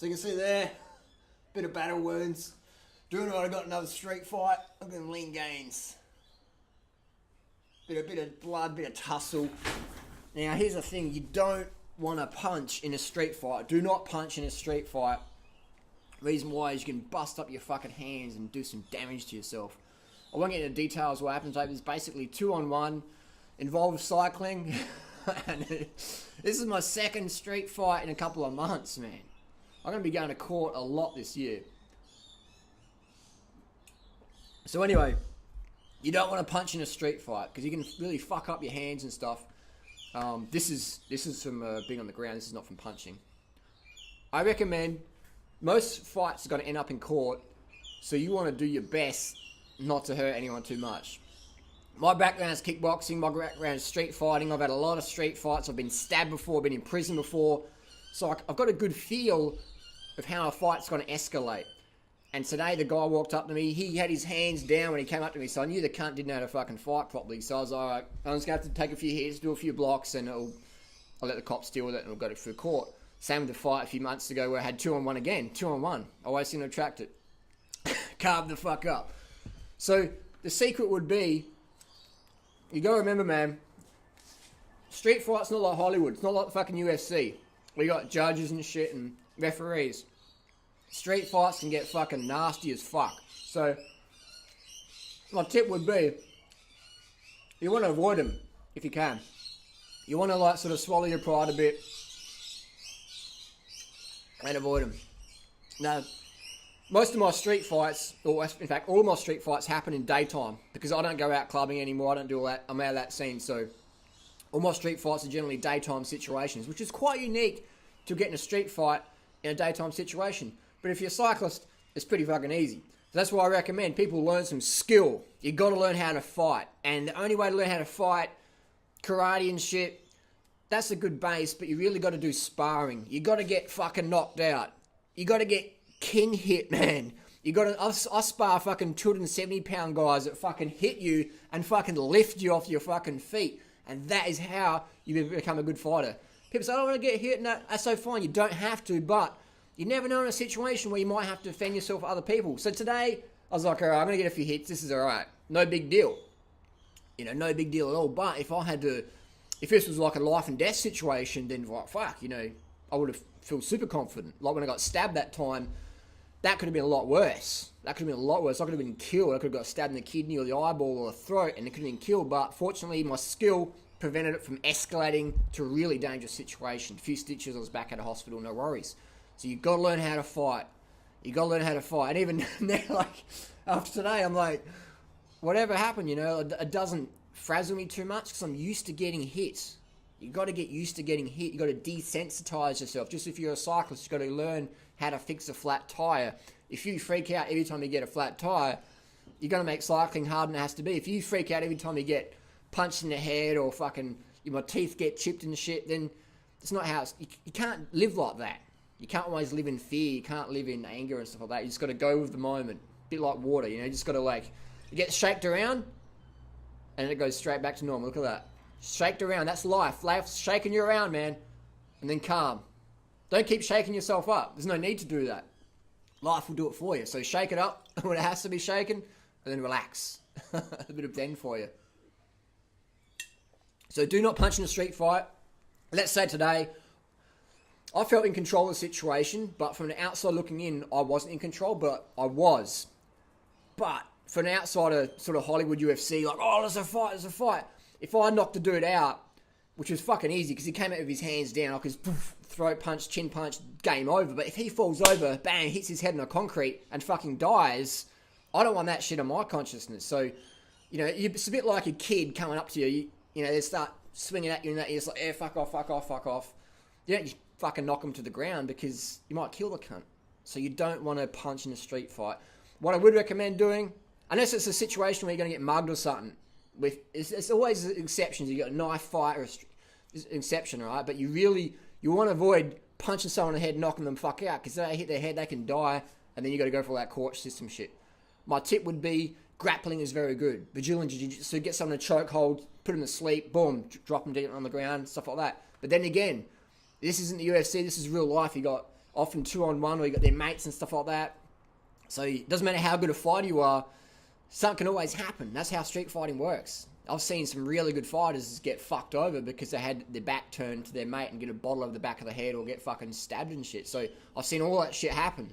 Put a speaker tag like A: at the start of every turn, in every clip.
A: So you can see there, bit of battle wounds. Doing right, I got another street fight. Look at them lean gains. Bit of blood, bit of tussle. Now here's the thing, you don't want to punch in a street fight. Do not punch in a street fight. Reason why is you can bust up your fucking hands and do some damage to yourself. I won't get into details of what happens. It's basically 2-on-1, involves cycling. And this is my second street fight in a couple of months, man. I'm going to be going to court a lot this year. So anyway, you don't want to punch in a street fight because you can really fuck up your hands and stuff. This is from being on the ground. This is not from punching. I recommend most fights are going to end up in court, so you want to do your best not to hurt anyone too much. My background is kickboxing. My background is street fighting. I've had a lot of street fights. I've been stabbed before. I've been in prison before. So I've got a good feel of how a fight's going to escalate. And today the guy walked up to me. He had his hands down when he came up to me, so I knew the cunt didn't know how to fucking fight properly. So I was like, I'm just going to have to take a few hits, do a few blocks, and I'll let the cops deal with it and we'll go through court. Same with the fight a few months ago where I had 2-on-1 again. 2-on-1. I always seem to attract it. Carb the fuck up. So the secret would be, you gotta remember, man, street fight's not like Hollywood. It's not like the fucking UFC. We got judges and shit and referees. Street fights can get fucking nasty as fuck. So, my tip would be, you want to avoid them if you can. You want to like sort of swallow your pride a bit and avoid them. Now, most of my street fights, or in fact all of my street fights happen in daytime because I don't go out clubbing anymore. I don't do all that. I'm out of that scene. So, all my street fights are generally daytime situations, which is quite unique to get in a street fight in a daytime situation. But if you're a cyclist, it's pretty fucking easy. So that's why I recommend people learn some skill. You got to learn how to fight. And the only way to learn how to fight, karate and shit, that's a good base, but you really got to do sparring. You got to get fucking knocked out. You got to get king hit, man. You got to, I spar fucking 270 pound guys that fucking hit you and fucking lift you off your fucking feet. And that is how you become a good fighter. People say, I don't want to get hit. No, that's so fine. You don't have to, but you never know in a situation where you might have to defend yourself with other people. So today, I was like, all right, I'm going to get a few hits. This is all right. No big deal. You know, no big deal at all. But if this was like a life and death situation, then like, fuck, you know, I would have felt super confident. Like when I got stabbed that time, that could have been a lot worse. I could have been killed. I could have got stabbed in the kidney or the eyeball or the throat and it could have been killed. But fortunately, my skill prevented it from escalating to a really dangerous situation. A few stitches, I was back at a hospital, no worries. So you've got to learn how to fight. And even now, like, after today, I'm like, whatever happened, you know, it doesn't frazzle me too much because I'm used to getting hit. You've got to get used to getting hit. You've got to desensitize yourself. Just if you're a cyclist, you've got to learn how to fix a flat tire. If you freak out every time you get a flat tire, you're going to make cycling harder than it has to be. If you freak out every time you get punched in the head or fucking my teeth get chipped and shit, then it's not how you can't live like that. You can't always live in fear. You can't live in anger and stuff like that. You just got to go with the moment. A bit like water, you know. You just got to like, you get shaked around and it goes straight back to normal. Look at that. Shaked around. That's life. Life's shaking you around, man. And then calm. Don't keep shaking yourself up. There's no need to do that. Life will do it for you. So shake it up when it has to be shaken and then relax. A bit of zen for you. So do not punch in a street fight. Let's say today, I felt in control of the situation, but from the outside looking in, I wasn't in control, but I was. But for an outsider, sort of Hollywood UFC, like, oh, there's a fight. If I knocked the dude out, which was fucking easy because he came out with his hands down, like his throat punch, chin punch, game over. But if he falls over, bang, hits his head on the concrete and fucking dies, I don't want that shit on my consciousness. So, you know, it's a bit like a kid coming up to you, you know, they start swinging at you and that, you're just like, fuck off. You don't just fucking knock them to the ground because you might kill the cunt. So you don't want to punch in a street fight. What I would recommend doing, unless it's a situation where you're going to get mugged or something, it's always exceptions. You got a knife fight or an exception, right? But you want to avoid punching someone in the head, knocking them fuck out, because if they hit their head, they can die, and then you got to go for all that court system shit. My tip would be grappling is very good. Vigilant jiu-jitsu, so get someone in a chokehold, put them to sleep, boom, drop them down on the ground, stuff like that. But then again, this isn't the UFC. This is real life. You got often 2-on-1, or you got their mates and stuff like that. So it doesn't matter how good a fighter you are, something can always happen. That's how street fighting works. I've seen some really good fighters get fucked over because they had their back turned to their mate and get a bottle over the back of the head or get fucking stabbed and shit. So I've seen all that shit happen.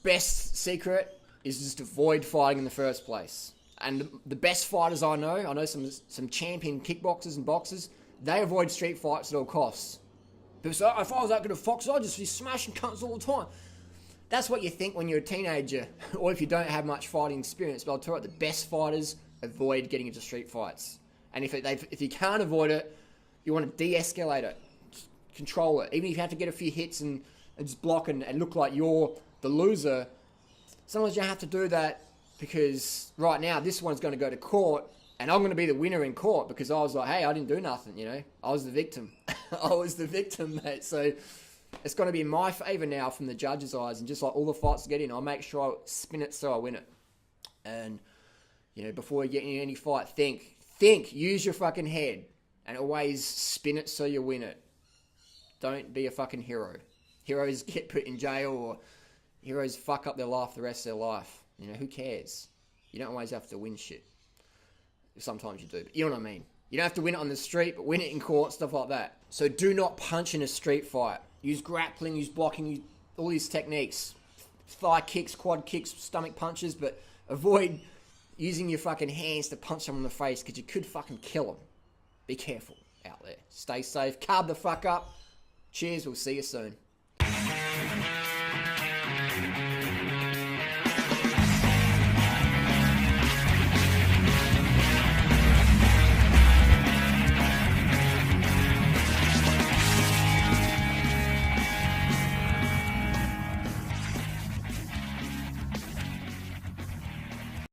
A: Best secret is just avoid fighting in the first place. And the best fighters I know some champion kickboxers and boxers, they avoid street fights at all costs. People say, oh, if I was that good at foxes, I'd just be smashing cunts all the time. That's what you think when you're a teenager, or if you don't have much fighting experience. But I'll tell you what, the best fighters avoid getting into street fights. And if you can't avoid it, you want to de-escalate it, control it. Even if you have to get a few hits and just block and look like you're the loser, sometimes you have to do that because right now this one's going to go to court and I'm going to be the winner in court because I was like, hey, I didn't do nothing, you know. I was the victim. I was the victim, mate. So it's going to be in my favour now from the judge's eyes, and just like all the fights I get in, I'll make sure I spin it so I win it. And, you know, before you get in any fight, think, use your fucking head, and always spin it so you win it. Don't be a fucking hero. Heroes get put in jail, or heroes fuck up their life the rest of their life. You know, who cares? You don't always have to win shit. Sometimes you do, but you know what I mean. You don't have to win it on the street, but win it in court, stuff like that. So do not punch in a street fight. Use grappling, use blocking, use all these techniques. Thigh kicks, quad kicks, stomach punches, but avoid using your fucking hands to punch someone in the face because you could fucking kill them. Be careful out there. Stay safe. Carb the fuck up. Cheers. We'll see you soon.